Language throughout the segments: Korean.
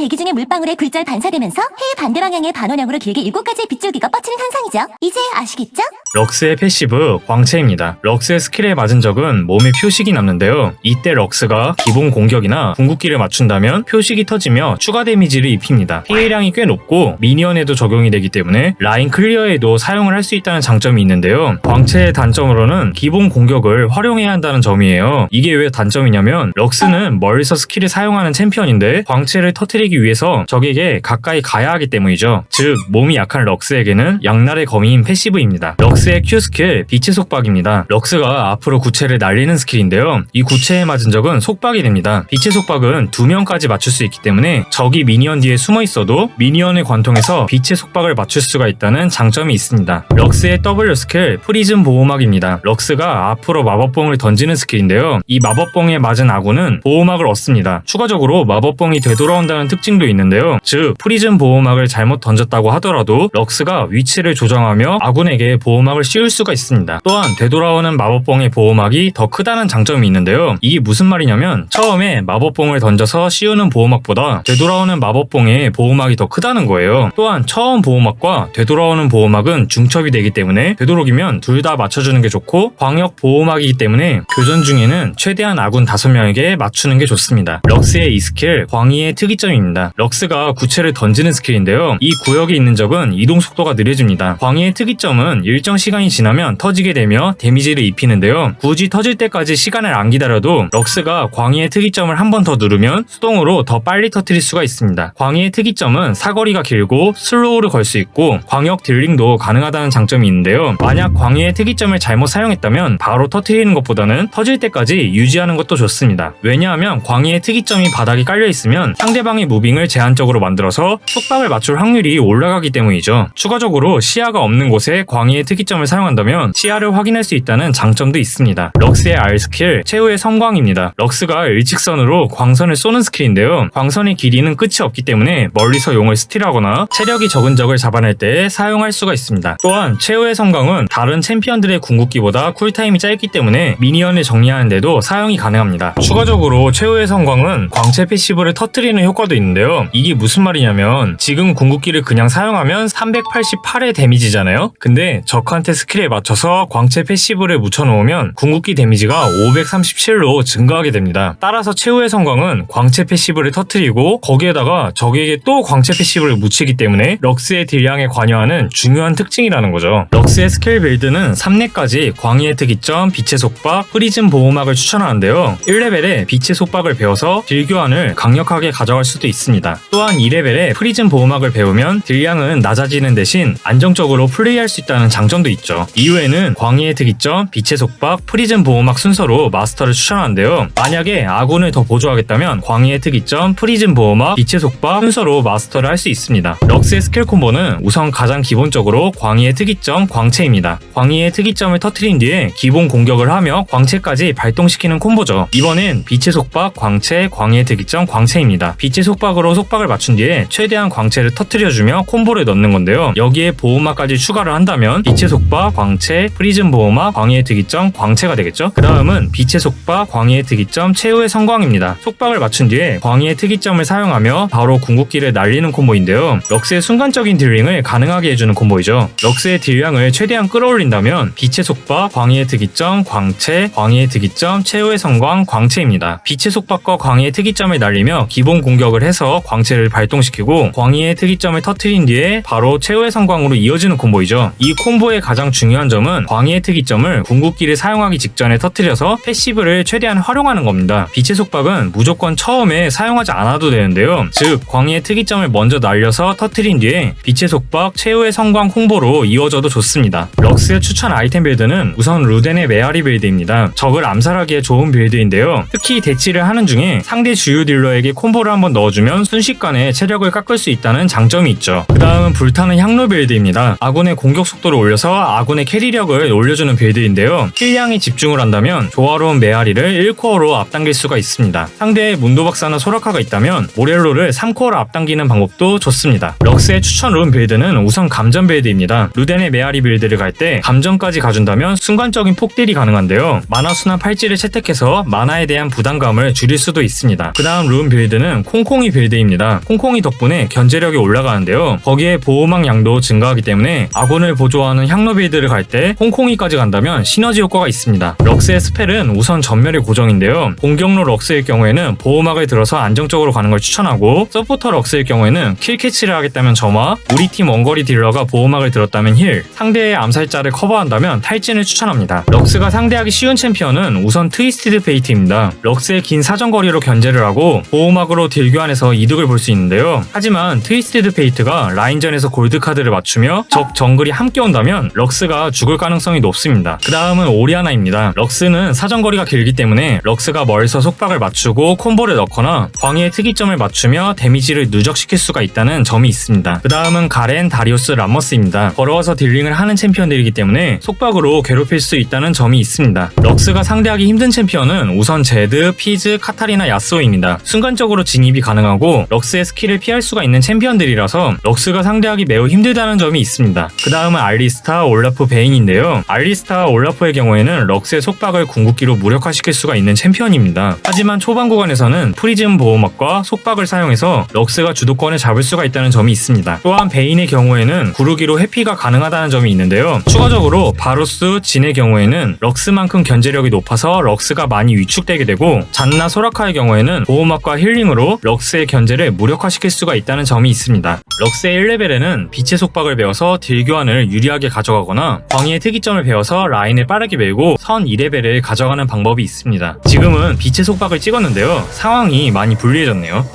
대기 중에 물방울에 굴절 반사되면서 해의 반대 방향의 반원형으로 길게 7가지의 빗줄기가 뻗치는 현상이죠. 이제 아시겠죠? 럭스의 패시브 광채입니다. 럭스의 스킬에 맞은 적은 몸에 표식이 남는데요. 이때 럭스가 기본 공격이나 궁극기를 맞춘다면 표식이 터지며 추가 데미지를 입힙니다. 피해량이 꽤 높고 미니언에도 적용이 되기 때문에 라인 클리어에도 사용을 할 수 있다는 장점이 있는데요. 광채의 단점으로는 기본 공격을 활용해야 한다는 점이에요. 이게 왜 단점이냐면 럭스는 멀리서 스킬을 사용하는 챔피언인데 광채를 터뜨리기 위해서 적에게 가까이 가야 하기 때문이죠. 즉 몸이 약한 럭스에게는 양날의 검인 패시브입니다. 럭스의 Q 스킬 빛의 속박입니다. 럭스가 앞으로 구체를 날리는 스킬인데요. 이 구체에 맞은 적은 속박이 됩니다. 빛의 속박은 2명까지 맞출 수 있기 때문에 적이 미니언 뒤에 숨어 있어도 미니언을 관통해서 빛의 속박을 맞출 수가 있다는 장점이 있습니다. 럭스의 W 스킬 프리즘 보호막입니다. 럭스가 앞으로 마법봉을 던지는 스킬인데요. 이 마법봉에 맞은 아군은 보호막을 얻습니다. 추가적으로 마법봉이 되돌아온다는 특징도 있는데요. 즉 프리즘 보호막을 잘못 던졌다고 하더라도 럭스가 위치를 조정하며 아군에게 보호막을 씌울 수가 있습니다. 또한 되돌아오는 마법봉의 보호막이 더 크다는 장점이 있는데요. 이게 무슨 말이냐면 처음에 마법봉을 던져서 씌우는 보호막보다 되돌아오는 마법봉의 보호막이 더 크다는 거예요. 또한 처음 보호막과 되돌아오는 보호막은 중첩이 되기 때문에 되도록이면 둘 다 맞춰주는 게 좋고 광역 보호막이기 때문에 교전 중에는 최대한 아군 5명에게 맞추는 게 좋습니다. 럭스의 이 스킬 광희의 특이점입니다. 럭스가 구체를 던지는 스킬인데요. 이 구역에 있는 적은 이동 속도가 느려집니다. 광희의 특이점은 일정 시간이 지나면 터지게 되며 데미지를 입히는데요. 굳이 터질 때까지 시간을 안 기다려도 럭스가 광희의 특이점을 한 번 더 누르면 수동으로 더 빨리 터뜨릴 수가 있습니다. 광희의 특이점은 사거리가 길고 슬로우를 걸 수 있고 광역 딜링도 가능하다는 장점이 있는데요. 만약 광희의 특이점을 잘못 사용했다면 바로 터뜨리는 것보다는 터질 때까지 유지하는 것도 좋습니다. 왜냐하면 광희의 특이점이 바닥에 깔려 있으면 상대방의 무빙을 제한적으로 만들어서 속박을 맞출 확률이 올라가기 때문이죠. 추가적으로 시야가 없는 곳에 광희의 특이점을 사용한다면 시야를 확인할 수 있다는 장점도 있습니다. 럭스의 R 스킬 최후의 성광입니다. 럭스가 일직선으로 광선을 쏘는 스킬인데요. 광선의 길이는 끝이 없기 때문에 멀리서 용을 스틸하거나 체력이 적은 적을 잡아낼 때 사용할 수가 있습니다. 또한 최후의 성광은 다른 챔피언들의 궁극기보다 쿨타임이 짧기 때문에 미니언을 정리하는데도 사용이 가능합니다. 추가적으로 최후의 성광은 광채 패시브를 터뜨리는 효과도 있는데요. 이게 무슨 말이냐면 지금 궁극기를 그냥 사용하면 388의 데미지잖아요. 근데 적한테 스킬에 맞춰서 광채 패시브를 묻혀놓으면 궁극기 데미지가 537로 증가하게 됩니다. 따라서 최후의 성광은 광채 패시브를 터뜨리고 거기에다가 적에게 또 광채 패시브를 묻히기 때문에 럭스의 딜량에 관여하는 중요한 특징이라는 거죠. 럭스의 스킬 빌드는 3렙까지 광희의 특이점, 빛의 속박, 프리즘 보호막을 추천하는데요. 1레벨에 빛의 속박을 배워서 딜 교환을 강력하게 가져갈 수도 있습니다. 또한 2레벨에 프리즘 보호막을 배우면 딜량은 낮아지는 대신 안정적으로 플레이할 수 있다는 장점도 있죠. 이후에는 광희의 특이점, 빛의 속박, 프리즘 보호막 순서로 마스터를 추천하는데요. 만약에 아군을 더 보조하겠다면 광희의 특이점, 프리즘 보호막, 빛의 속박 순서로 마스터를 할 수 있습니다. 럭스의 스킬 콤보는 우선 가장 기본적으로 광희의 특이점, 광채입니다. 광희의 특이점을 터뜨린 뒤에 기본 공격을 하며 광채까지 발동시키는 콤보죠. 이번엔 빛의 속박, 광채, 광희의 특이점, 광채입니다. 빛의 속박으로 속박을 맞춘 뒤에 최대한 광채를 터뜨려주며 콤보를 넣는 건데요. 여기에 보호막까지 추가를 한다면 빛의 속박, 광채, 프리즘 보호막, 광희의 특이점, 광채가 되겠죠. 그 다음은 빛의 속박, 광희의 특이점, 최후의 성광입니다. 속박을 맞춘 뒤에 광희의 특이점을 사용하며 바로 궁극기를 날리는 콤보인데요. 럭스의 순간적인 딜링을 가능하게 해주는 콤보이죠. 럭스의 딜량을 최대한 끌어올린다면 빛의 속박, 광희의 특이점, 광채, 광희의 특이점, 최후의 성광, 광채입니다. 빛의 속박과 광희의 특이점을 날리며 기본 공격을 해서 광채를 발동시키고 광희의 특이점을 터뜨린 뒤에 바로 최후의 성광으로 이어지는 콤보이죠. 이 콤보의 가장 중요한 점은 광희의 특이점을 궁극기를 사용하기 직전에 터뜨려서 패시브를 최대한 활용하는 겁니다. 빛의 속박은 무조건 처음에 사용하지 않아도 되는데요. 즉 광희의 특이점을 먼저 날려서 터뜨린 뒤에 빛의 속박, 최후의 성광 콤보로 이어져도 좋습니다. 럭스의 추천 아이템 빌드는 우선 루덴의 메아리 빌드입니다. 적을 암살하기에 좋은 빌드인데요. 특히 대치를 하는 중에 상대 주요 딜러에게 콤보를 한번 넣어주면 순식간에 체력을 깎을 수 있다는 장점이 있죠. 그 다음은 불타는 향로 빌드입니다. 아군의 공격 속도를 올려서 아군의 캐리력을 올려주는 빌드인데요. 힐량에 집중을 한다면 조화로운 메아리를 1코어로 앞당길 수가 있습니다. 상대의 문도박사나 소라카가 있다면 모렐로를 3코어로 앞당기는 방법도 좋습니다. 럭스의 추천 룬 빌드는 우선 감전 빌드입니다. 루덴의 메아리 빌드를 갈 때 감전까지 가준다면 순간적인 폭딜이 가능한데요. 만화수나 팔찌를 채택해서 만화에 대한 부담감을 줄일 수도 있습니다. 그 다음 룬 빌드는 콩콩이 빌드입니다. 콩콩이 덕분에 견제력이 올라가는데요. 거기에 보호막 양도 증가하기 때문에 아군을 보조하는 향로 빌드를 갈 때 콩콩이까지 간다면 시너지 효과가 있습니다. 럭스의 스펠은 우선 전멸이 고정인데요. 공격로 럭스일 경우에는 보호막을 들어서 안정적으로 가는 걸 추천하고, 서포터 럭스일 경우에는 킬 캐치를 하겠다면 점화, 우리 팀 원거리 딜러가 보호막을 들었다면 힐, 상대의 암살자를 커버한다면 탈진을 추천합니다. 럭스가 상대하기 쉬운 챔피언은 우선 트위스티드 페이트입니다. 럭스의 긴 사정거리로 견제를 하고 보호막으로 딜 교환해서 이득을 볼 수 있는데요. 하지만 트위스티드 페이트가 라인전에서 골드카드를 맞추며 적 정글이 함께 온다면 럭스가 죽을 가능성이 높습니다. 그 다음은 오리아나입니다. 럭스는 사정거리가 길기 때문에 럭스가 멀리서 속박을 맞추고 콤보를 넣거나 광희의 특이점을 맞추며 데미지를 누적시킬 수가 있다는 점이 있습니다. 그 다음은 가렌, 다리우스, 람머스입니다. 걸어와서 딜링을 하는 챔피언들이기 때문에 속박으로 괴롭힐 수 있다는 점이 있습니다. 럭스가 상대하기 힘든 챔피언은 우선 제드, 피즈, 카타리나, 야스오입니다. 순간적으로 진입이 가능하고 럭스의 스킬을 피할 수가 있는 챔피언들이라서 럭스가 상대하기 매우 힘들다는 점이 있습니다. 그 다음은 알리스타, 올라프, 베인인데요. 알리스타, 올라프의 경우에는 럭스의 속박을 궁극기로 무력화시킬 수가 있는 챔피언입니다. 하지만 초반 구간에서는 프리즘 보호막과 속박을 사용해서 럭스가 주도권을 잡을 수가 있다는 점이 있습니다. 또한 베인의 경우에는 구르기로 회피가 가능하다는 점이 있는데요. 추가적으로 바루스, 진의 경우에는 럭스만큼 견제력이 높아서 럭스가 많이 위축되게 되고, 잔나, 소라카의 경우에는 보호막과 힐링으로 럭스의 견제를 무력화시킬 수가 있다는 점이 있습니다. 럭스의 1레벨에는 빛의 속박을 배워서 딜 교환을 유리하게 가져가거나 광희의 특이점을 배워서 라인을 빠르게 밀고 선 2레벨을 가져가는 방법이 있습니다. 지금은 빛의 속박을 찍었는데요. 상황이 많이 불리해졌네요.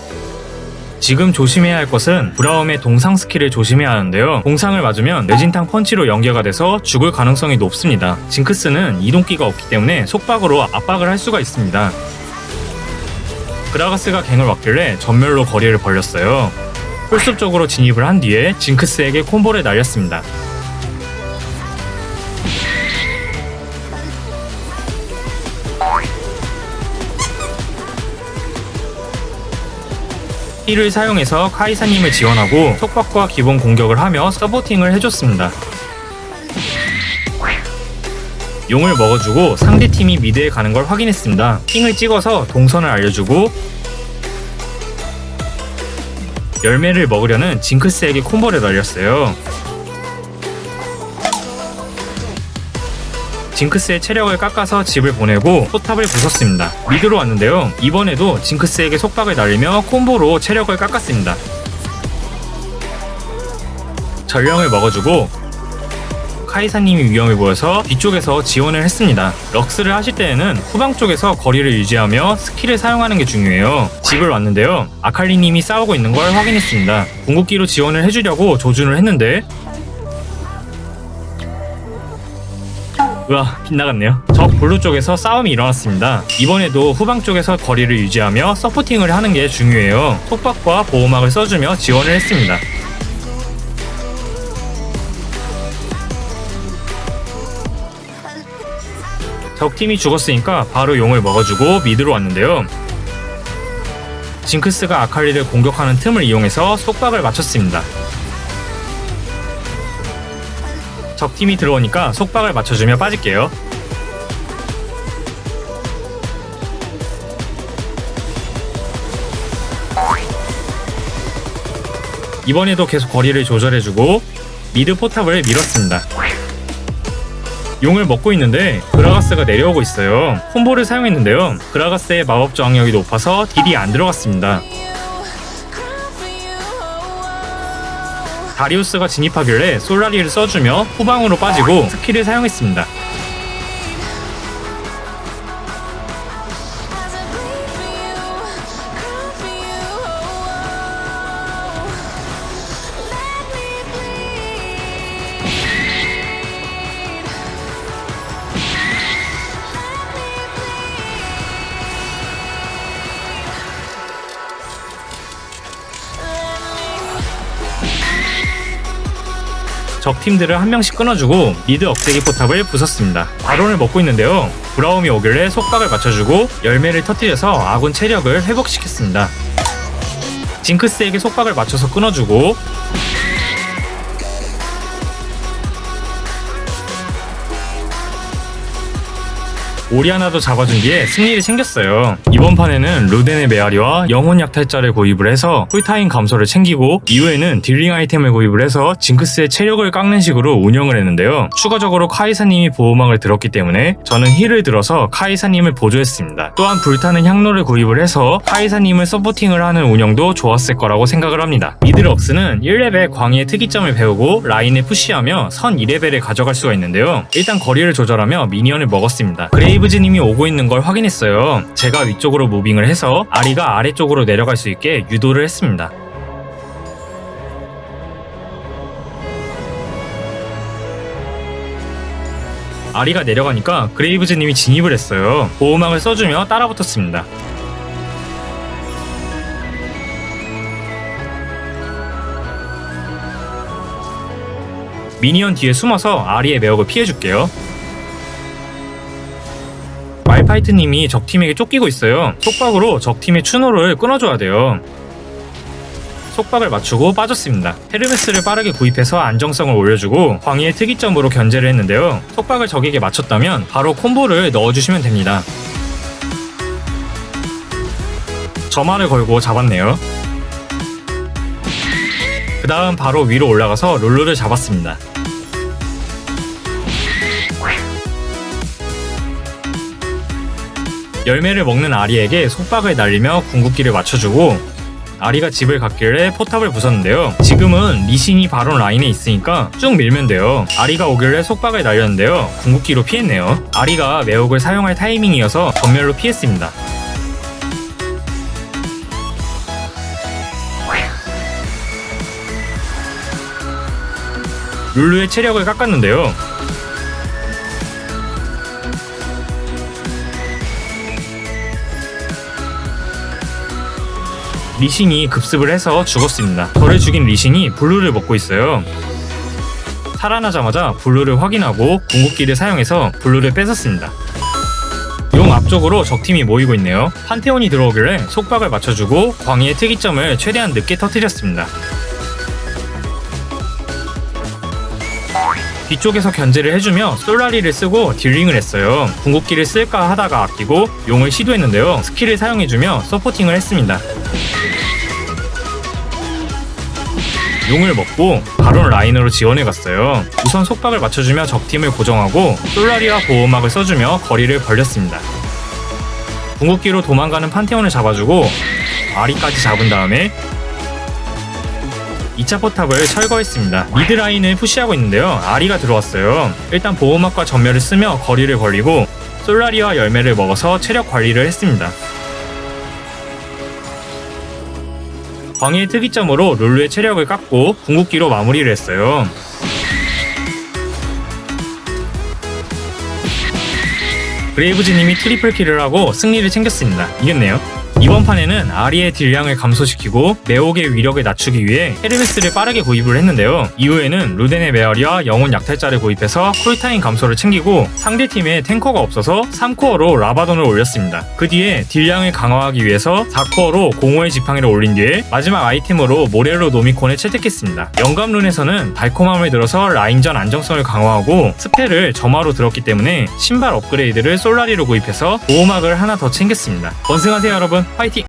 지금 조심해야 할 것은 브라움의 동상 스킬을 조심해야 하는데요. 동상을 맞으면 뇌진탕 펀치로 연계가 돼서 죽을 가능성이 높습니다. 징크스는 이동기가 없기 때문에 속박으로 압박을 할 수가 있습니다. 그라가스가 갱을 왔길래 전멸로 거리를 벌렸어요. 풀숲적으로 진입을 한 뒤에 징크스에게 콤보를 날렸습니다. 힐을 사용해서 카이사님을 지원하고 속박과 기본 공격을 하며 서포팅을 해줬습니다. 용을 먹어주고 상대팀이 미드에 가는 걸 확인했습니다. 핑을 찍어서 동선을 알려주고 열매를 먹으려는 징크스에게 콤보를 날렸어요. 징크스의 체력을 깎아서 집을 보내고 포탑을 부쉈습니다. 미드로 왔는데요. 이번에도 징크스에게 속박을 날리며 콤보로 체력을 깎았습니다. 전령을 먹어주고 카이사님이 위험해 보여서 뒤쪽에서 지원을 했습니다. 럭스를 하실 때에는 후방 쪽에서 거리를 유지하며 스킬을 사용하는 게 중요해요. 집을 왔는데요. 아칼리님이 싸우고 있는 걸 확인했습니다. 궁극기로 지원을 해주려고 조준을 했는데 으아, 빗나갔네요. 적 블루 쪽에서 싸움이 일어났습니다. 이번에도 후방 쪽에서 거리를 유지하며 서포팅을 하는 게 중요해요. 속박과 보호막을 써주며 지원을 했습니다. 적팀이 죽었으니까 바로 용을 먹어주고 미드로 왔는데요. 징크스가 아칼리를 공격하는 틈을 이용해서 속박을 맞췄습니다. 적팀이 들어오니까 속박을 맞춰주며 빠질게요. 이번에도 계속 거리를 조절해주고 미드 포탑을 밀었습니다. 용을 먹고 있는데 그라가스가 내려오고 있어요. 콤보를 사용했는데요. 그라가스의 마법 저항력이 높아서 딜이 안 들어갔습니다. 다리우스가 진입하길래 솔라리를 써주며 후방으로 빠지고 스킬을 사용했습니다. 적팀들을 한 명씩 끊어주고 미드 억제기 포탑을 부쉈습니다. 바론을 먹고 있는데요. 브라움이 오길래 속박을 맞춰주고 열매를 터뜨려서 아군 체력을 회복시켰습니다. 징크스에게 속박을 맞춰서 끊어주고 오리아나도 잡아준 뒤에 승리를 챙겼어요. 이번 판에는 루덴의 메아리와 영혼 약탈자를 구입을 해서 쿨타임 감소를 챙기고 이후에는 딜링 아이템을 구입을 해서 징크스의 체력을 깎는 식으로 운영을 했는데요. 추가적으로 카이사님이 보호막을 들었기 때문에 저는 힐을 들어서 카이사님을 보조했습니다. 또한 불타는 향로를 구입을 해서 카이사님을 서포팅을 하는 운영도 좋았을 거라고 생각을 합니다. 미드럭스는 1레벨 광희의 특이점을 배우고 라인을 푸시하며 선 2레벨을 가져갈 수가 있는데요. 일단 거리를 조절하며 미니언을 먹었습니다. 그레이브즈님이 오고 있는 걸 확인했어요. 제가 위쪽으로 무빙을 해서 아리가 아래쪽으로 내려갈 수 있게 유도를 했습니다. 아리가 내려가니까 그레이브즈님이 진입을 했어요. 보호막을 써주며 따라붙었습니다. 미니언 뒤에 숨어서 아리의 매혹을 피해줄게요. 말파이트님이 적팀에게 쫓기고 있어요. 속박으로 적팀의 추노를 끊어줘야 돼요. 속박을 맞추고 빠졌습니다. 헤르메스를 빠르게 구입해서 안정성을 올려주고 광희의 특이점으로 견제를 했는데요. 속박을 적에게 맞췄다면 바로 콤보를 넣어주시면 됩니다. 점화를 걸고 잡았네요. 그 다음 바로 위로 올라가서 룰루를 잡았습니다. 열매를 먹는 아리에게 속박을 날리며 궁극기를 맞춰주고 아리가 집을 갔길래 포탑을 부쉈는데요. 지금은 리신이 바론 라인에 있으니까 쭉 밀면 돼요. 아리가 오길래 속박을 날렸는데요. 궁극기로 피했네요. 아리가 매혹을 사용할 타이밍이어서 전멸로 피했습니다. 룰루의 체력을 깎았는데요. 리신이 급습을 해서 죽었습니다. 저를 죽인 리신이 블루를 먹고 있어요. 살아나자마자 블루를 확인하고 궁극기를 사용해서 블루를 뺏었습니다. 용 앞쪽으로 적팀이 모이고 있네요. 판테온이 들어오길래 속박을 맞춰주고 광희의 특이점을 최대한 늦게 터뜨렸습니다. 뒤쪽에서 견제를 해주며 솔라리를 쓰고 딜링을 했어요. 궁극기를 쓸까 하다가 아끼고 용을 시도했는데요. 스킬을 사용해주며 서포팅을 했습니다. 용을 먹고 바론 라인으로 지원해갔어요. 우선 속박을 맞춰주며 적팀을 고정하고 솔라리와 보호막을 써주며 거리를 벌렸습니다. 궁극기로 도망가는 판테온을 잡아주고 아리까지 잡은 다음에 2차 포탑을 철거했습니다. 미드 라인을 푸시하고 있는데요. 아리가 들어왔어요. 일단 보호막과 전멸을 쓰며 거리를 벌리고 솔라리와 열매를 먹어서 체력 관리를 했습니다. 광희의 특이점으로 룰루의 체력을 깎고 궁극기로 마무리를 했어요. 그레이브즈님이 트리플 킬을 하고 승리를 챙겼습니다. 이겼네요. 이번 판에는 아리의 딜량을 감소시키고 매혹의 위력을 낮추기 위해 헤르메스를 빠르게 구입을 했는데요. 이후에는 루덴의 메아리와 영혼 약탈자를 구입해서 쿨타임 감소를 챙기고 상대팀에 탱커가 없어서 3코어로 라바돈을 올렸습니다. 그 뒤에 딜량을 강화하기 위해서 4코어로 공허의 지팡이를 올린 뒤에 마지막 아이템으로 모렐로 노미콘을 채택했습니다. 영감룬에서는 달콤함을 들어서 라인전 안정성을 강화하고 스펠을 점화로 들었기 때문에 신발 업그레이드를 솔라리로 구입해서 보호막을 하나 더 챙겼습니다. 원승하세요 여러분. 화이팅!